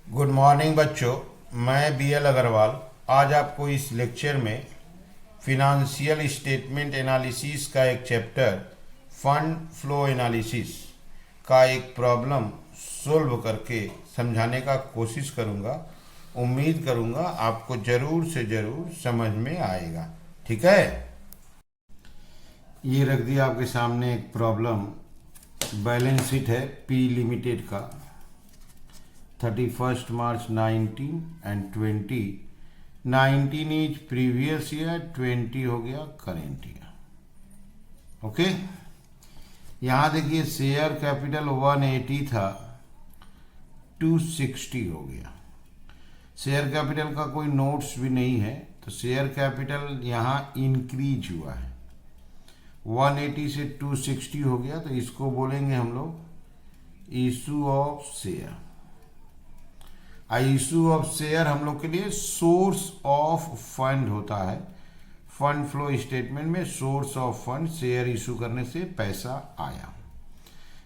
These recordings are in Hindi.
गुड मॉर्निंग बच्चों। मैं बी एल अग्रवाल आज आपको इस लेक्चर में फिनंशियल स्टेटमेंट एनालिसिस का एक चैप्टर फंड फ्लो एनालिसिस का एक प्रॉब्लम सोल्व करके समझाने का कोशिश करूंगा। उम्मीद करूंगा आपको ज़रूर से ज़रूर समझ में आएगा। ठीक है, ये रख दिया आपके सामने एक प्रॉब्लम। बैलेंस शीट है पी लिमिटेड का 31 मार्च 19 एंड 20। 19 इज प्रीवियस ईयर, 20 हो गया करेंट ईयर। ओके, यहां देखिए शेयर कैपिटल 180 था, 260 हो गया। शेयर कैपिटल का कोई नोट्स भी नहीं है, तो शेयर कैपिटल यहाँ इंक्रीज हुआ है। 180 से 260 हो गया, तो इसको बोलेंगे हम लोग issue of share. Issue of share हम लोग के लिए सोर्स ऑफ फंड होता है। फंड फ्लो स्टेटमेंट में source of fund, share issue करने से पैसा आया।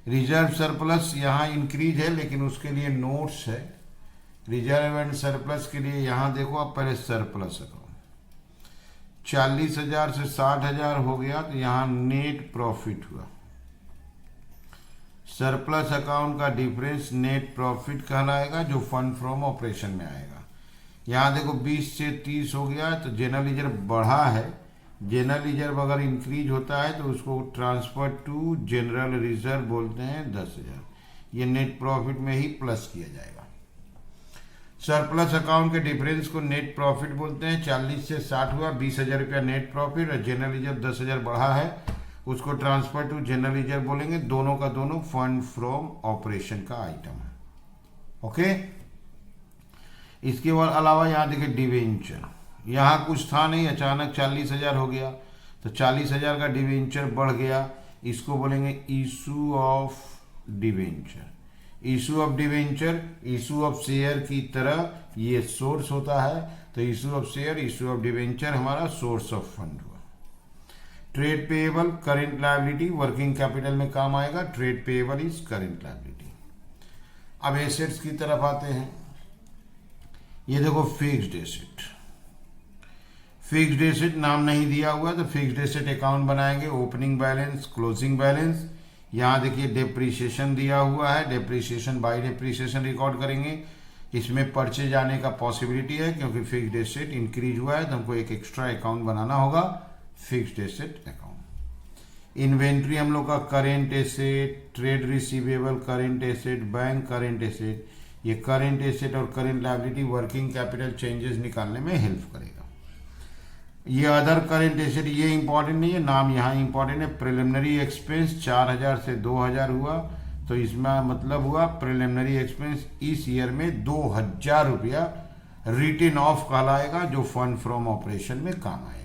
रिजर्व सरप्लस यहाँ इंक्रीज है, लेकिन उसके लिए नोट्स है। रिजर्व एंड सरप्लस के लिए यहाँ देखो आप पहले सरप्लस अकाउंट 40,000 से 60,000 हो गया, तो यहाँ नेट प्रॉफिट हुआ। सरप्लस अकाउंट का डिफरेंस नेट प्रॉफिट कहलाएगा, जो फंड फ्रॉम ऑपरेशन में आएगा। यहाँ देखो 20 से 30 हो गया, तो जनरल रिजर्व बढ़ा है। जनरल रिजर्व अगर इंक्रीज होता है तो उसको ट्रांसफर टू जनरल रिजर्व बोलते हैं 10,000। ये नेट प्रॉफिट में ही प्लस किया जाएगा। सरप्लस अकाउंट के डिफरेंस को नेट प्रॉफिट बोलते हैं। 40 से 60 हुआ, 20,000 रुपया नेट प्रॉफिट, और जनरल रिजर्व 10,000 बढ़ा है, उसको ट्रांसफर टू जनरल रिजर्व बोलेंगे। दोनों का दोनों फंड फ्रॉम ऑपरेशन का आइटम है। ओके, इसके बाद अलावा यहाँ देखिए डिवेंचर, यहाँ कुछ था नहीं, अचानक 40,000 हो गया, तो 40,000 का डिवेंचर बढ़ गया। इसको बोलेंगे issue of debenture. Issue of debenture issue of share की तरह ये सोर्स होता है, तो issue of share, issue of debenture हमारा सोर्स ऑफ फंड हुआ। Trade payable current liability working capital में काम आएगा। Trade payable is current liability. अब एसेट्स की तरफ आते हैं। ये देखो फिक्स्ड एसेट। फिक्स्ड एसेट नाम नहीं दिया हुआ, तो फिक्स्ड एसेट अकाउंट बनाएंगे। Opening balance, closing balance. यहाँ देखिए डेप्रीशिएशन दिया हुआ है, डेप्रीशिएशन बाय डेप्रीशिएशन रिकॉर्ड करेंगे। इसमें परचेज आने का पॉसिबिलिटी है, क्योंकि फिक्स्ड एसेट इंक्रीज हुआ है, तो हमको एक एक्स्ट्रा अकाउंट बनाना होगा, फिक्स्ड एसेट अकाउंट। इन्वेंट्री हम लोग का current asset, trade receivable current asset, bank current asset. ये करेंट एसेट और current liability working capital changes निकालने में हेल्प करेगा। ये अदर करेंट एसेट, ये इंपॉर्टेंट नहीं है, नाम यहाँ इंपॉर्टेंट है। प्रिलिमिनरी एक्सपेंस 4,000 से 2,000 हुआ, तो इसमें मतलब हुआ प्रिलिमिनरी एक्सपेंस इस ईयर में 2,000 रुपया रिटन ऑफ कहलाएगा, जो फंड फ्रॉम ऑपरेशन में काम आएगा।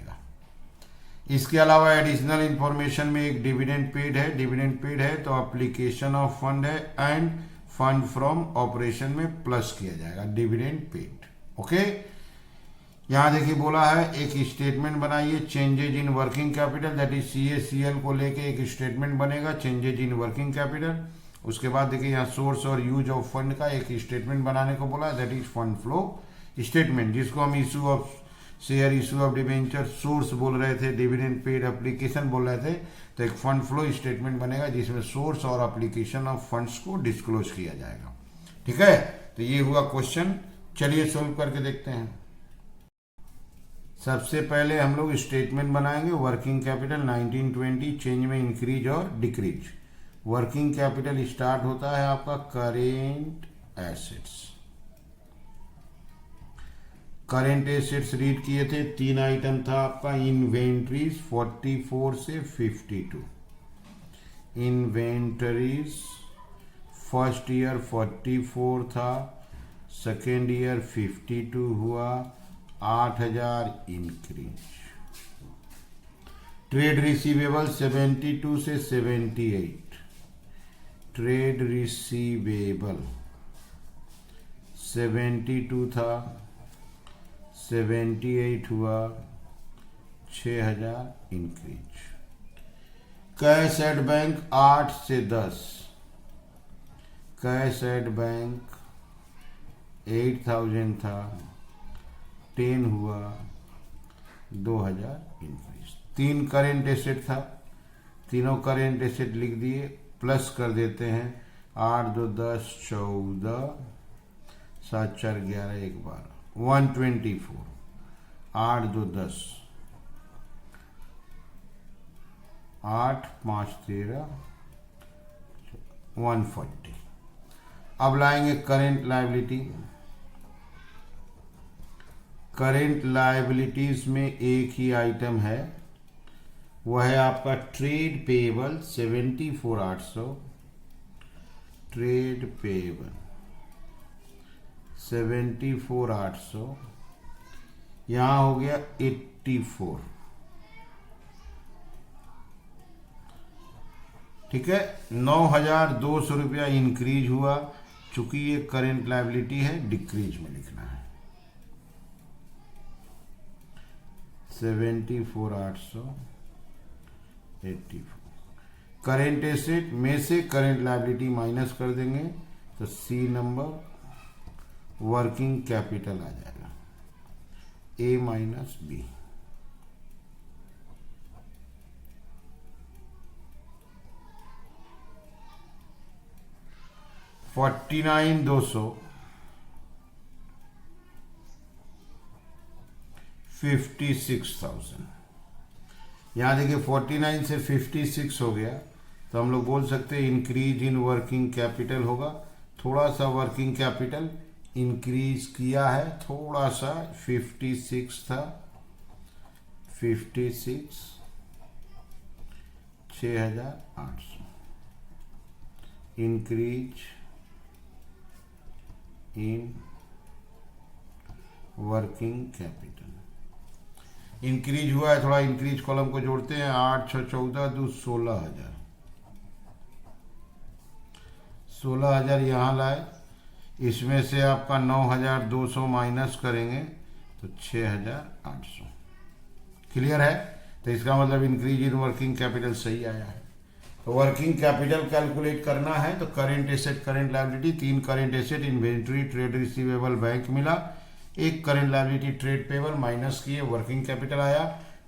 इसके अलावा एडिशनल इंफॉर्मेशन में एक डिविडेंड पेड है। डिविडेंड पेड है तो एप्लीकेशन ऑफ फंड है, एंड फंड फ्रॉम ऑपरेशन में प्लस किया जाएगा, डिविडेंड पेड। ओके, यहाँ देखिए बोला है एक स्टेटमेंट बनाइए, changes in working capital, that is CACL को लेके एक स्टेटमेंट बनेगा, चेंजेज इन वर्किंग कैपिटल। उसके बाद देखिए यहाँ सोर्स और यूज ऑफ फंड का एक स्टेटमेंट बनाने को बोला, that is fund flow statement, जिसको हम issue of share, issue of debenture, source बोल रहे थे, डिविडेंड पेड एप्लीकेशन बोल रहे थे। तो एक फंड फ्लो स्टेटमेंट बनेगा, जिसमें सोर्स और एप्लीकेशन ऑफ फंड्स को डिस्क्लोज किया जाएगा। ठीक है, तो ये हुआ क्वेश्चन। चलिए सोल्व करके देखते हैं। सबसे पहले हम लोग स्टेटमेंट बनाएंगे। वर्किंग कैपिटल 1920, चेंज में इंक्रीज और डिक्रीज। वर्किंग कैपिटल स्टार्ट होता है आपका current assets. Current assets read किए थे, 3 आइटम था आपका। इन्वेंट्रीज 44 से 52। इन्वेंटरीज फर्स्ट ईयर 44 था, सेकेंड ईयर 52 हुआ, 8,000 इंक्रीज। ट्रेड रिसीवेबल 72 से 78। ट्रेड रिसीवेबल 72 था, 78 हुआ, 6,000 इंक्रीज। कैश एट बैंक 8 से 10। कैश एट बैंक 8,000 था, 10 हुआ, 2,000 इंक्रीज। 3 करेंट एसेट था, तीनों करेंट एसेट लिख दिए, प्लस कर देते हैं। 8 2 10 14, 7 4 11, 1 12, 124। 8 2 10, 8 5 13, 140। अब लाएंगे करेंट लायबिलिटी। करेंट लायबिलिटीज में एक ही आइटम है, वह है आपका ट्रेड पेएबल 74,800। ट्रेड पेएबल 74,800, यहां हो गया 84। ठीक है, 9,200 रुपया इंक्रीज हुआ। चूंकि ये करेंट लायबिलिटी है, डिक्रीज में लिखना है। 74,800, 84। करेंट एसेट में से करेंट लायबिलिटी माइनस कर देंगे तो सी नंबर वर्किंग कैपिटल आ जाएगा, ए माइनस बी। $49,200, 56,000। यहाँ देखिए 49 से 56 हो गया, तो हम लोग बोल सकते हैं इंक्रीज इन वर्किंग कैपिटल होगा। थोड़ा सा वर्किंग कैपिटल इंक्रीज किया है, थोड़ा सा। 56 था, 56, 6,800 increase in working capital. Increase हुआ है, थोड़ा इंक्रीज कॉलम को जोड़ते हैं। 8 6 14 2 16,000। 16,000 यहाँ लाए, इसमें से आपका 9,200 माइनस करेंगे तो 6,800। क्लियर है? तो इसका मतलब इंक्रीज इन वर्किंग कैपिटल सही आया है। तो वर्किंग कैपिटल कैलकुलेट करना है तो current asset, current liability, 3 current asset inventory, trade receivable, bank मिला, 1 current liability trade payable, minus किए, वर्किंग कैपिटल आया।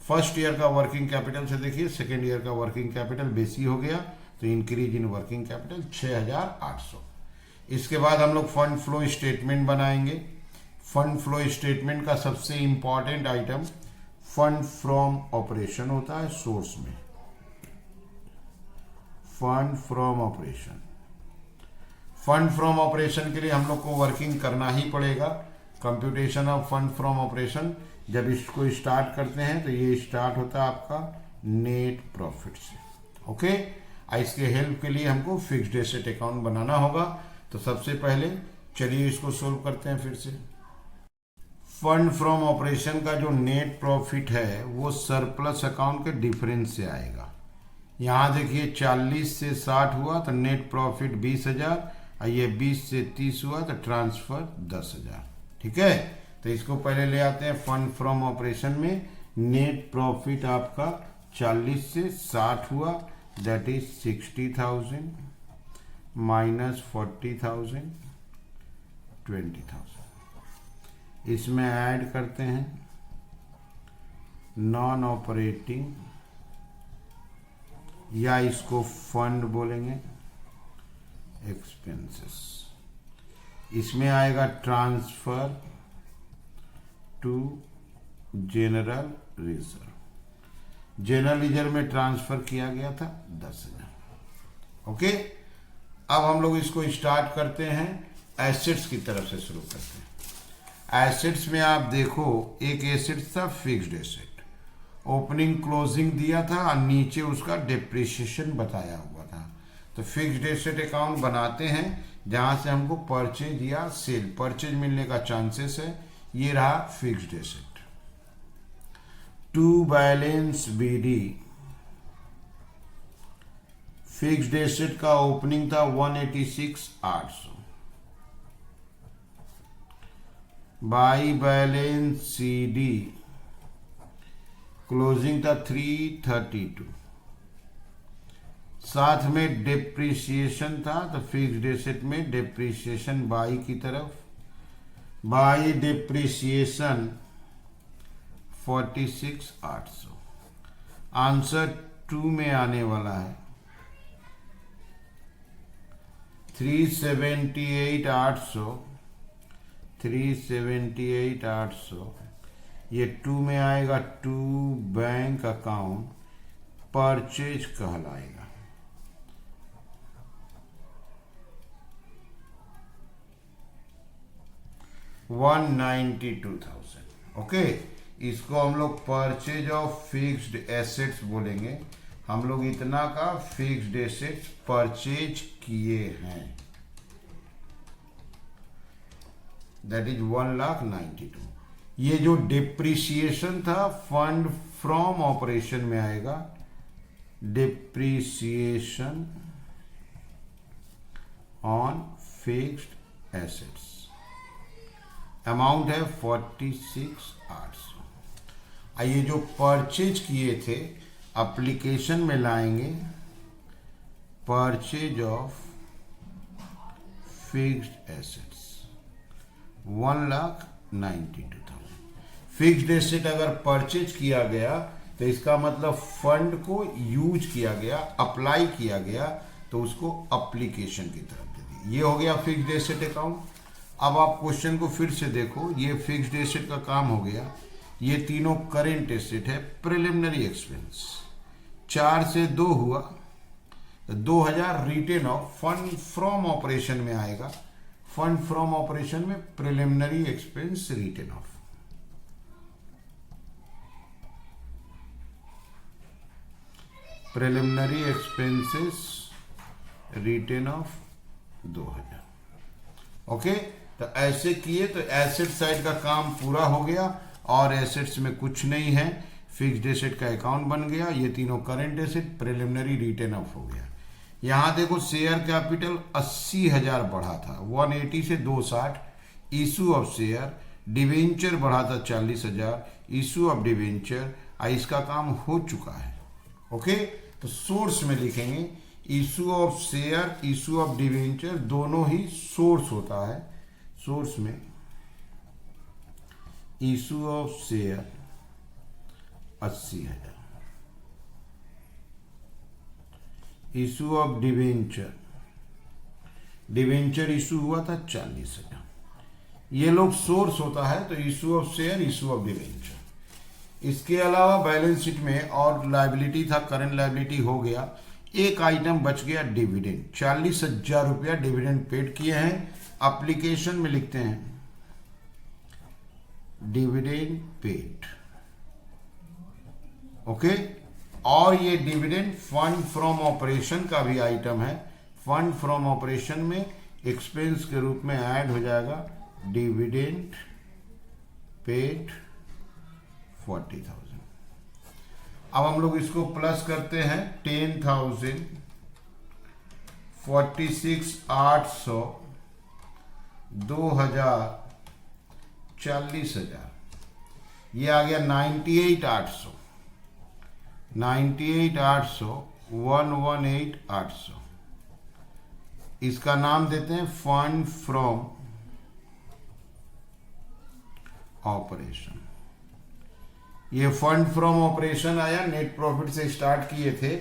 फर्स्ट ईयर का वर्किंग कैपिटल से देखिए सेकेंड ईयर का वर्किंग कैपिटल बेसी हो गया, तो इंक्रीज इन वर्किंग कैपिटल 6,800। इसके बाद हम लोग फंड फ्लो स्टेटमेंट बनाएंगे। फंड फ्लो स्टेटमेंट का सबसे important item fund from operation होता है सोर्स में। Fund from operation, fund from operation के लिए हम लोग को वर्किंग करना ही पड़ेगा। Computation of fund from operation जब इसको स्टार्ट करते हैं तो ये स्टार्ट होता है आपका नेट प्रॉफिट से। ओके, इसके हेल्प के लिए हमको फिक्स्ड एसेट अकाउंट बनाना होगा। तो सबसे पहले चलिए इसको सोल्व करते हैं फिर से। फंड फ्रॉम ऑपरेशन का जो नेट प्रॉफिट है वो सरप्लस अकाउंट के डिफरेंस से आएगा। यहाँ देखिए 40 से 60 हुआ तो नेट प्रॉफिट 20,000, और ये 20 से 30 हुआ तो ट्रांसफर 10,000। ठीक है, तो इसको पहले ले आते हैं फंड फ्रॉम ऑपरेशन में। नेट प्रॉफिट आपका 40 से 60 हुआ, दैट इज 60,000 माइनस 40,000, 20,000। इसमें ऐड करते हैं नॉन ऑपरेटिंग, या इसको फंड बोलेंगे, एक्सपेंसेस। इसमें आएगा transfer to general reserve. General reserve में ट्रांसफर किया गया था 10,000। ओके, अब हम लोग इसको स्टार्ट करते हैं, एसेट्स की तरफ से शुरू करते हैं। एसेट्स में आप देखो, एक एसेट था फिक्स्ड एसेट, ओपनिंग क्लोजिंग दिया था और नीचे उसका डेप्रिसिएशन बताया हुआ था। तो फिक्स्ड एसेट अकाउंट बनाते हैं जहां से हमको परचेज या सेल, परचेज मिलने का चांसेस है। ये रहा fixed asset. To balance BD, fixed asset का ओपनिंग था 186,800, बाई बैलेंस सीडी क्लोजिंग था 332, साथ में डेप्रिसिएशन था। तो फिक्स्ड एसेट में डेप्रिसिएशन बाई की तरफ बाई डिप्रिसिएशन 46,800। आंसर 2 में आने वाला है 378,800। 378,800 ये 2 में आएगा, टू बैंक अकाउंट परचेज कहलाएगा। $192,000। ओके, इसको हम लोग परचेज ऑफ फिक्स्ड एसेट्स बोलेंगे। हम लोग इतना का फिक्स्ड एसेट्स परचेज किए हैं, दैट इज 1,92,000। ये जो डिप्रिसिएशन था फंड फ्रॉम ऑपरेशन में आएगा। Depreciation on fixed assets amount है 46,800। ये जो परचेज किए थे एप्लीकेशन में लाएंगे, purchase of fixed assets 1,92,000। Fixed asset अगर परचेज किया गया तो इसका मतलब फंड को यूज किया गया, अप्लाई किया गया, तो उसको एप्लीकेशन की तरफ दे दी। ये हो गया फिक्स्ड एसेट अकाउंट। अब आप क्वेश्चन को फिर से देखो, ये फिक्स्ड एसेट का काम हो गया, ये तीनों करेंट एसेट है। प्रिलिमिनरी एक्सपेंस 4 से 2 हुआ, 2,000 written off fund from operation में आएगा। फंड फ्रॉम ऑपरेशन में preliminary expense written off, preliminary expenses written off 2,000। Okay, तो ऐसे किए तो एसेट साइड का काम पूरा हो गया और एसेट्स में कुछ नहीं है। फिक्स्ड एसेट का अकाउंट बन गया, ये तीनों current asset, preliminary written off हो गया। यहाँ देखो शेयर कैपिटल 80,000 बढ़ा था, 180 से 260। इशू ऑफ शेयर, डिवेंचर बढ़ा था 40,000, इशू ऑफ डिवेंचर, इसका काम हो चुका है। ओके, तो सोर्स में लिखेंगे issue of share, issue of debenture, दोनों ही सोर्स होता है। सोर्स में issue of share 80,000, issue of debenture, debenture issue हुआ था 40,000। ये लोग सोर्स होता है, तो issue of share, issue of debenture. इसके अलावा बैलेंस शीट में और लायबिलिटी था, करंट लायबिलिटी हो गया। एक आइटम बच गया, डिविडेंड। 40,000 रुपया डिविडेंड पेड किए हैं। एप्लीकेशन में लिखते हैं डिविडेंड पेड। ओके, और ये डिविडेंड फंड फ्रॉम ऑपरेशन का भी आइटम है। फंड फ्रॉम ऑपरेशन में एक्सपेंस के रूप में ऐड हो जाएगा। Dividend paid 40,000। अब हम लोग इसको प्लस करते हैं, 10,000, 46,800, 2,000, 40,000, ये आ गया 98,800, 98,800, 118,800। इसका नाम देते हैं फंड फ्रॉम ऑपरेशन। ये फंड फ्रॉम ऑपरेशन आया, नेट प्रॉफिट से स्टार्ट किए थे।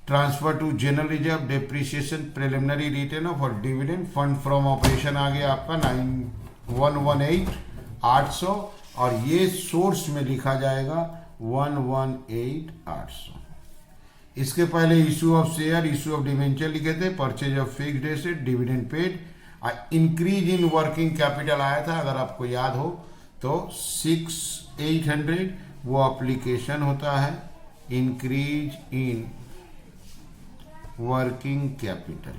Transfer to general reserve, depreciation, preliminary written off और डिविडेंड। फंड फ्रॉम ऑपरेशन आ गया आपका 118,800 और ये सोर्स में लिखा जाएगा 118,800। इसके पहले issue of share, issue of debenture लिखे थे, purchase of fixed asset, dividend paid, increase in working capital आया था अगर आपको याद हो तो 6,800, वो एप्लीकेशन होता है। इंक्रीज इन वर्किंग कैपिटल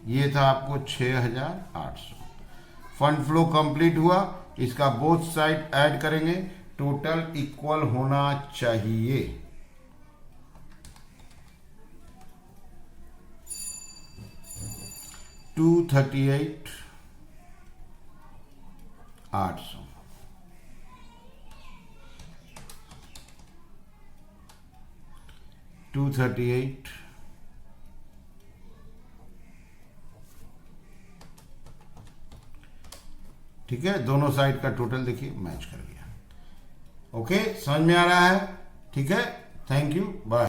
ये था आपको 6,800। फंड फ्लो कंप्लीट हुआ, इसका बोथ साइड ऐड करेंगे, टोटल इक्वल होना चाहिए। $238,800। $238,800 $238,800 ठीक है, दोनों साइड का टोटल देखिए मैच कर गया। ओके, समझ में आ रहा है? ठीक है, थैंक यू, बाय।